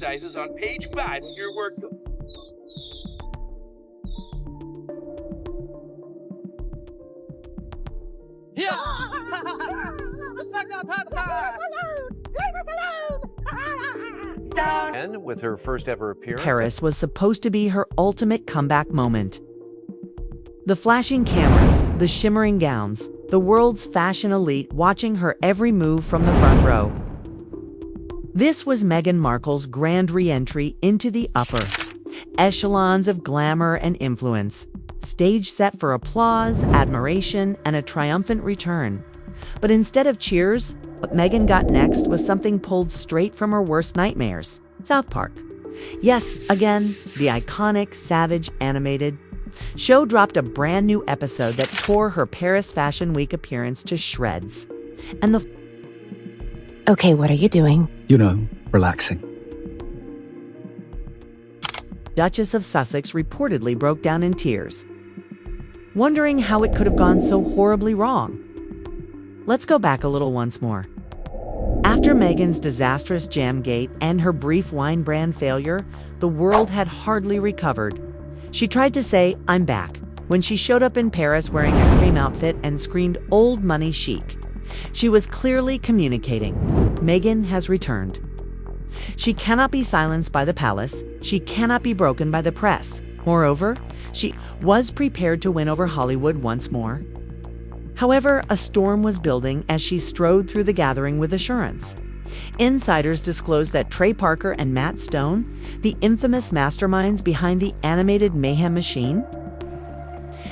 exercises on page 5 of your workbook. And with her first ever appearance, Paris was supposed to be her ultimate comeback moment. The flashing cameras, the shimmering gowns, the world's fashion elite watching her every move from the front row. This was Meghan Markle's grand re-entry into the upper echelons of glamour and influence, stage set for applause, admiration, and a triumphant return. But instead of cheers, what Meghan got next was something pulled straight from her worst nightmares: South Park. Yes, again, the iconic, savage, animated show dropped a brand new episode that tore her Paris Fashion Week appearance to shreds. And the Okay, what are you doing? You know, relaxing. Duchess of Sussex reportedly broke down in tears, wondering how it could have gone so horribly wrong. Let's go back a little once more. After Meghan's disastrous Jamgate and her brief wine brand failure, the world had hardly recovered. She tried to say, "I'm back," when she showed up in Paris wearing a cream outfit and screamed old money chic. She was clearly communicating. Meghan has returned. She cannot be silenced by the palace. She cannot be broken by the press. Moreover, she was prepared to win over Hollywood once more. However, a storm was building as she strode through the gathering with assurance. Insiders disclosed that Trey Parker and Matt Stone, the infamous masterminds behind the animated mayhem machine,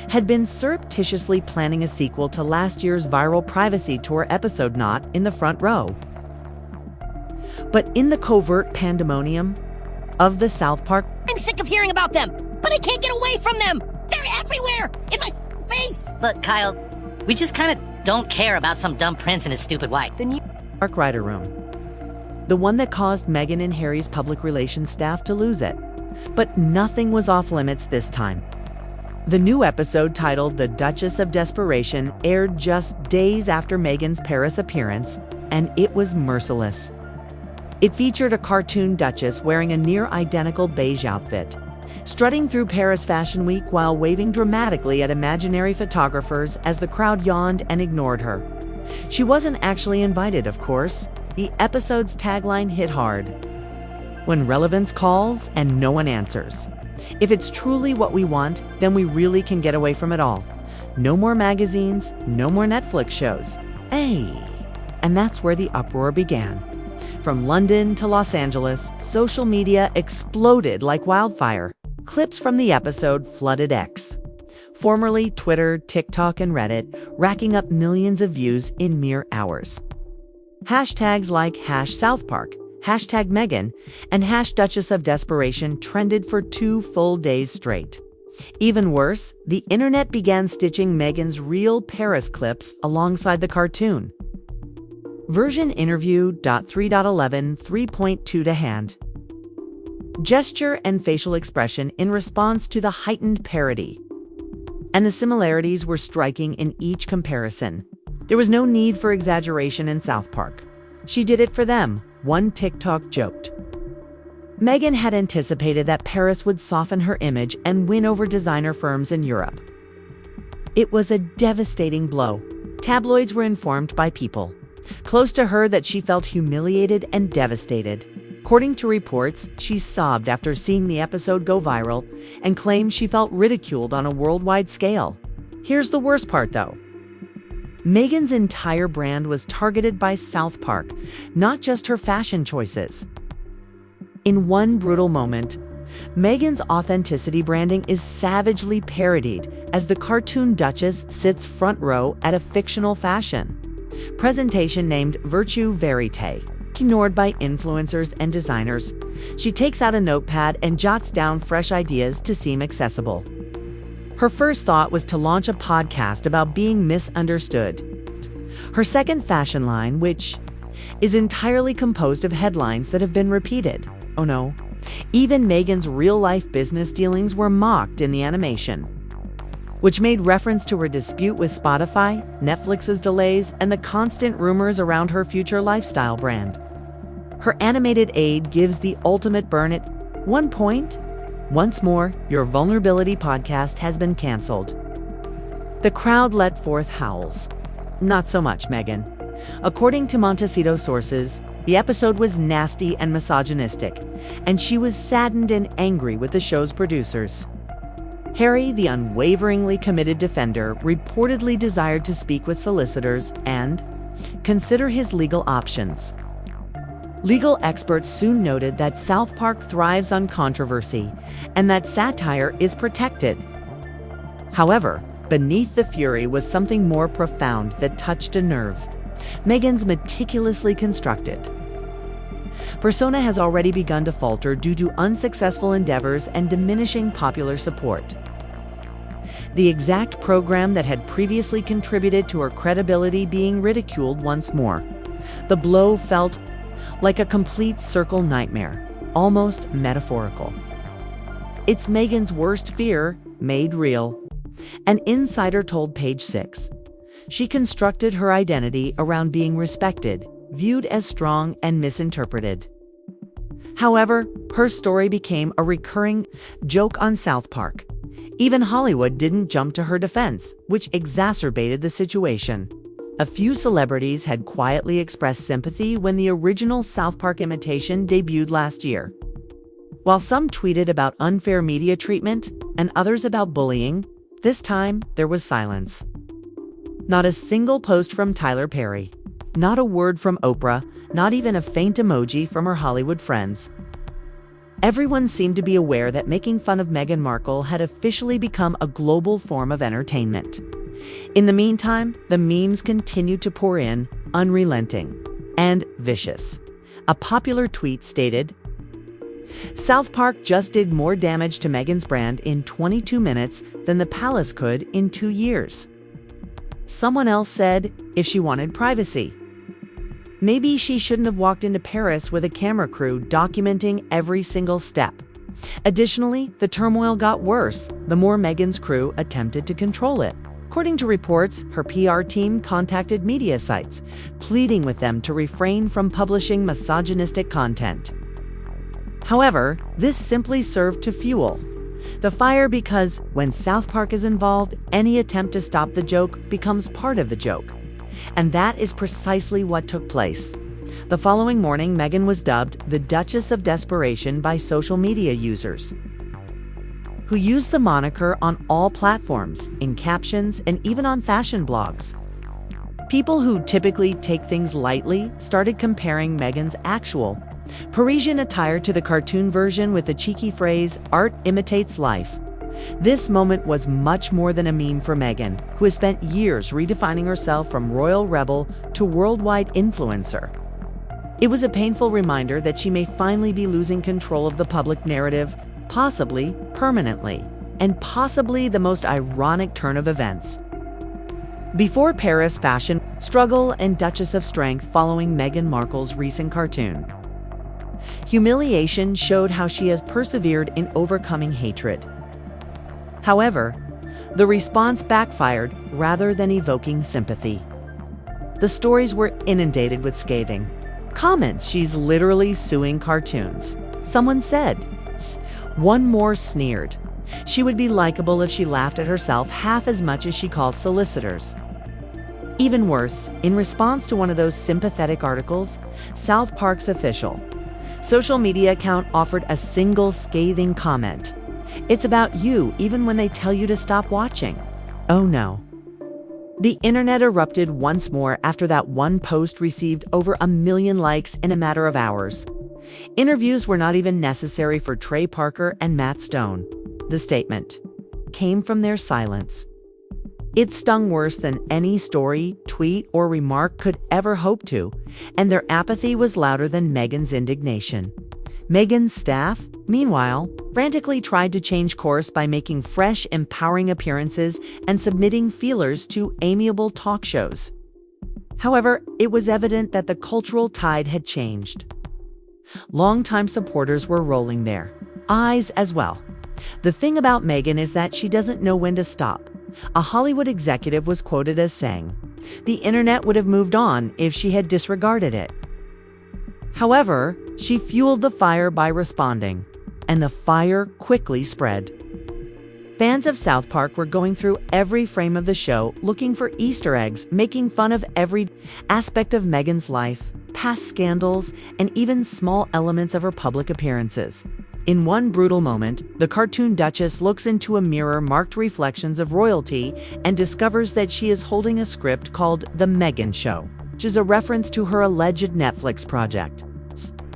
had been surreptitiously planning a sequel to last year's viral privacy tour episode Not in the Front Row. But in the covert pandemonium of the South Park, I'm sick of hearing about them, but I can't get away from them. They're everywhere, in my face. Look, Kyle, we just kind of don't care about some dumb prince and his stupid wife. Park writer room. The one that caused Meghan and Harry's public relations staff to lose it. But nothing was off limits this time. The new episode, titled The Duchess of Desperation, aired just days after Meghan's Paris appearance, and it was merciless. It featured a cartoon Duchess wearing a near-identical beige outfit, strutting through Paris Fashion Week while waving dramatically at imaginary photographers as the crowd yawned and ignored her. She wasn't actually invited, of course. The episode's tagline hit hard: "When relevance calls and no one answers. If it's truly what we want, then we really can get away from it all. No more magazines, no more Netflix shows. Hey!" And that's where the uproar began. From London to Los Angeles, social media exploded like wildfire. Clips from the episode flooded X, formerly Twitter, TikTok, and Reddit, racking up millions of views in mere hours. Hashtags like #SouthPark, #Meghan, and #Duchess of Desperation trended for 2 full days straight. Even worse, the internet began stitching Meghan's real Paris clips alongside the cartoon. Version interview 3.11 3.2 to hand. Gesture and facial expression in response to the heightened parody. And the similarities were striking in each comparison. There was no need for exaggeration in South Park. She did it for them, one TikTok joked. Meghan had anticipated that Paris would soften her image and win over designer firms in Europe. It was a devastating blow. Tabloids were informed by people close to her that she felt humiliated and devastated. According to reports, she sobbed after seeing the episode go viral and claimed she felt ridiculed on a worldwide scale. Here's the worst part, though. Meghan's entire brand was targeted by South Park, not just her fashion choices. In one brutal moment, Meghan's authenticity branding is savagely parodied as the cartoon Duchess sits front row at a fictional fashion presentation named Virtue Verite. Ignored by influencers and designers, she takes out a notepad and jots down fresh ideas to seem accessible. Her first thought was to launch a podcast about being misunderstood. Her second fashion line, which is entirely composed of headlines that have been repeated. Oh no, even Meghan's real-life business dealings were mocked in the animation, which made reference to her dispute with Spotify, Netflix's delays, and the constant rumors around her future lifestyle brand. Her animated aide gives the ultimate burn at 1 point. Once more, your vulnerability podcast has been canceled. The crowd let forth howls. Not so much, Meghan. According to Montecito sources, the episode was nasty and misogynistic, and she was saddened and angry with the show's producers. Harry, the unwaveringly committed defender, reportedly desired to speak with solicitors and consider his legal options. Legal experts soon noted that South Park thrives on controversy and that satire is protected. However, beneath the fury was something more profound that touched a nerve. Meghan's meticulously constructed persona has already begun to falter due to unsuccessful endeavors and diminishing popular support. The exact program that had previously contributed to her credibility being ridiculed once more. The blow felt like a complete circle nightmare, almost metaphorical. It's Meghan's worst fear made real. An insider told Page 6. She constructed her identity around being respected, viewed as strong, and misinterpreted. However, her story became a recurring joke on South Park. Even Hollywood didn't jump to her defense, which exacerbated the situation. A few celebrities had quietly expressed sympathy when the original South Park imitation debuted last year. While some tweeted about unfair media treatment and others about bullying, this time there was silence. Not a single post from Tyler Perry. Not a word from Oprah, not even a faint emoji from her Hollywood friends. Everyone seemed to be aware that making fun of Meghan Markle had officially become a global form of entertainment. In the meantime, the memes continued to pour in, unrelenting and vicious. A popular tweet stated, "South Park just did more damage to Meghan's brand in 22 minutes than the palace could in 2 years." Someone else said, if she wanted privacy, maybe she shouldn't have walked into Paris with a camera crew documenting every single step. Additionally, the turmoil got worse the more Meghan's crew attempted to control it. According to reports, her PR team contacted media sites, pleading with them to refrain from publishing misogynistic content. However, this simply served to fuel the fire because when South Park is involved, any attempt to stop the joke becomes part of the joke. And that is precisely what took place. The following morning, Meghan was dubbed the Duchess of Desperation by social media users, who used the moniker on all platforms, in captions, and even on fashion blogs. People who typically take things lightly started comparing Meghan's actual Parisian attire to the cartoon version with the cheeky phrase, "Art imitates life." This moment was much more than a meme for Meghan, who has spent years redefining herself from royal rebel to worldwide influencer. It was a painful reminder that she may finally be losing control of the public narrative, possibly permanently, and possibly the most ironic turn of events. Before Paris fashion struggle and Duchess of Strength following Meghan Markle's recent cartoon. Humiliation showed how she has persevered in overcoming hatred. However, the response backfired rather than evoking sympathy. The stories were inundated with scathing comments. She's literally suing cartoons. Someone said. One more sneered. She would be likable if she laughed at herself half as much as she calls solicitors. Even worse, in response to one of those sympathetic articles, South Park's official social media account offered a single scathing comment. "It's about you even when they tell you to stop watching." Oh no. The internet erupted once more after that one post received over 1 million likes in a matter of hours. Interviews were not even necessary for Trey Parker and Matt Stone. The statement came from their silence. It stung worse than any story, tweet, or remark could ever hope to, and their apathy was louder than Meghan's indignation. Meghan's staff, meanwhile, frantically tried to change course by making fresh, empowering appearances and submitting feelers to amiable talk shows. However, it was evident that the cultural tide had changed. Longtime supporters were rolling their eyes as well. The thing about Meghan is that she doesn't know when to stop. A Hollywood executive was quoted as saying, "The internet would have moved on if she had disregarded it." However, she fueled the fire by responding, and the fire quickly spread. Fans of South Park were going through every frame of the show looking for Easter eggs, making fun of every aspect of Meghan's life, past scandals, and even small elements of her public appearances. In one brutal moment, the cartoon Duchess looks into a mirror marked reflections of royalty and discovers that she is holding a script called The Meghan Show, which is a reference to her alleged Netflix project.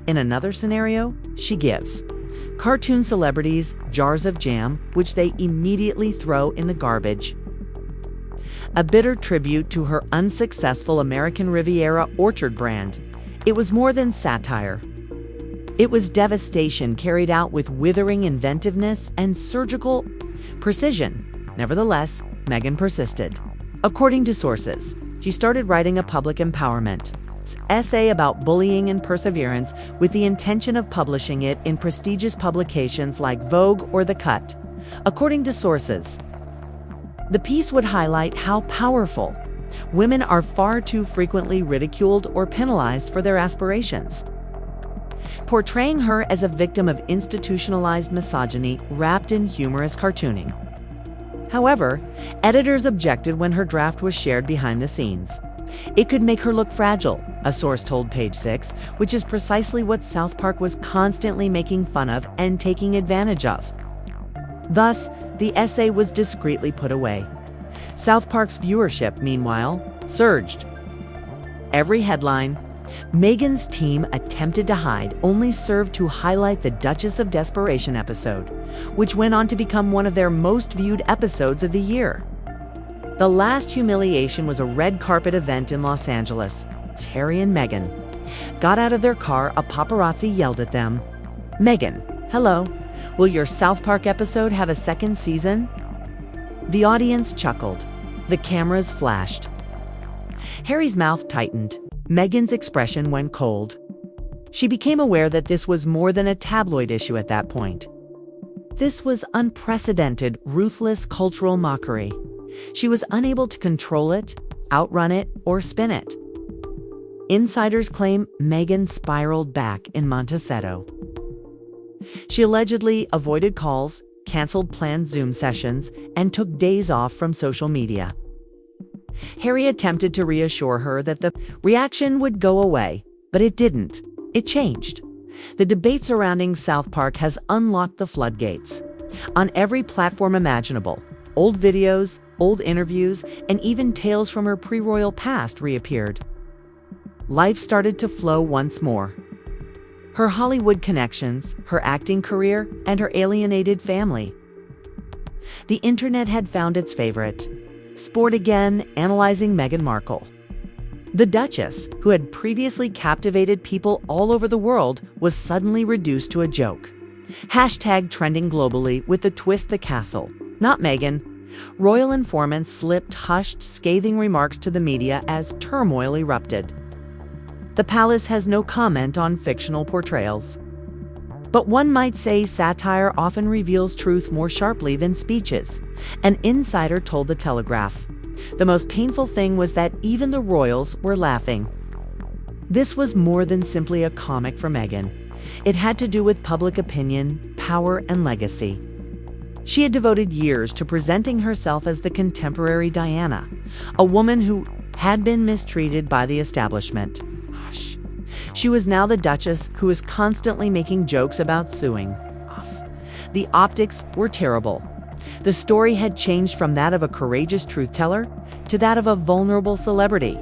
In another scenario, she gives cartoon celebrities jars of jam, which they immediately throw in the garbage. A bitter tribute to her unsuccessful American Riviera orchard brand. It was more than satire. It was devastation carried out with withering inventiveness and surgical precision. Nevertheless, Meghan persisted. According to sources, she started writing a public empowerment essay about bullying and perseverance with the intention of publishing it in prestigious publications like Vogue or The Cut. According to sources, the piece would highlight how powerful women are far too frequently ridiculed or penalized for their aspirations, portraying her as a victim of institutionalized misogyny wrapped in humorous cartooning. However, editors objected when her draft was shared behind the scenes. It could make her look fragile, a source told Page Six, which is precisely what South Park was constantly making fun of and taking advantage of. Thus, the essay was discreetly put away. South Park's viewership, meanwhile, surged. Every headline Meghan's team attempted to hide only served to highlight the Duchess of Desperation episode, which went on to become one of their most viewed episodes of the year. The last humiliation was a red carpet event in Los Angeles. Harry and Meghan got out of their car. A paparazzi yelled at them, "Meghan, hello, will your South Park episode have a second season?" The audience chuckled. The cameras flashed. Harry's mouth tightened. Meghan's expression went cold. She became aware that this was more than a tabloid issue at that point. This was unprecedented, ruthless cultural mockery. She was unable to control it, outrun it, or spin it. Insiders claim Meghan spiraled back in Montecito. She allegedly avoided calls, canceled planned Zoom sessions, and took days off from social media. Harry attempted to reassure her that the reaction would go away, but it didn't. It changed. The debate surrounding South Park has unlocked the floodgates. On every platform imaginable, old videos, old interviews, and even tales from her pre-royal past reappeared. Life started to flow once more. Her Hollywood connections, her acting career, and her alienated family. The internet had found its favorite, Sport Again, analyzing Meghan Markle. The Duchess, who had previously captivated people all over the world, was suddenly reduced to a joke. Hashtag trending globally with the twist the castle, not Meghan. Royal informants slipped hushed, scathing remarks to the media as turmoil erupted. The palace has no comment on fictional portrayals. But one might say satire often reveals truth more sharply than speeches. An insider told The Telegraph. The most painful thing was that even the royals were laughing. This was more than simply a comic for Meghan. It had to do with public opinion, power, and legacy. She had devoted years to presenting herself as the contemporary Diana, a woman who had been mistreated by the establishment. She was now the Duchess who was constantly making jokes about suing. The optics were terrible. The story had changed from that of a courageous truth-teller to that of a vulnerable celebrity.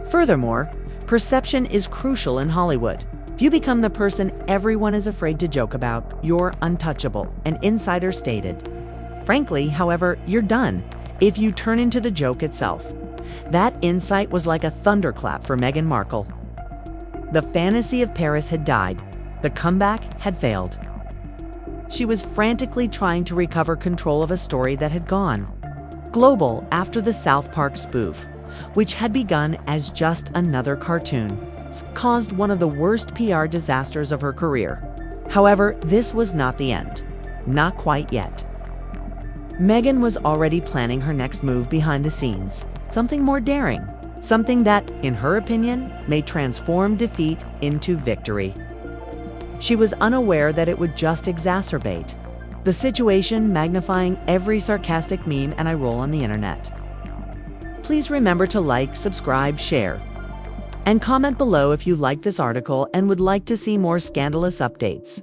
Furthermore, perception is crucial in Hollywood. If you become the person everyone is afraid to joke about, you're untouchable, an insider stated. Frankly, however, you're done if you turn into the joke itself. That insight was like a thunderclap for Meghan Markle. The fantasy of Paris had died. The comeback had failed. She was frantically trying to recover control of a story that had gone global after the South Park spoof, which had begun as just another cartoon, caused one of the worst PR disasters of her career. However, this was not the end. Not quite yet. Meghan was already planning her next move behind the scenes, something more daring, something that, in her opinion, may transform defeat into victory. She was unaware that it would just exacerbate the situation, magnifying every sarcastic meme and eye roll on the internet. Please remember to like, subscribe, share, and comment below if you like this article and would like to see more scandalous updates.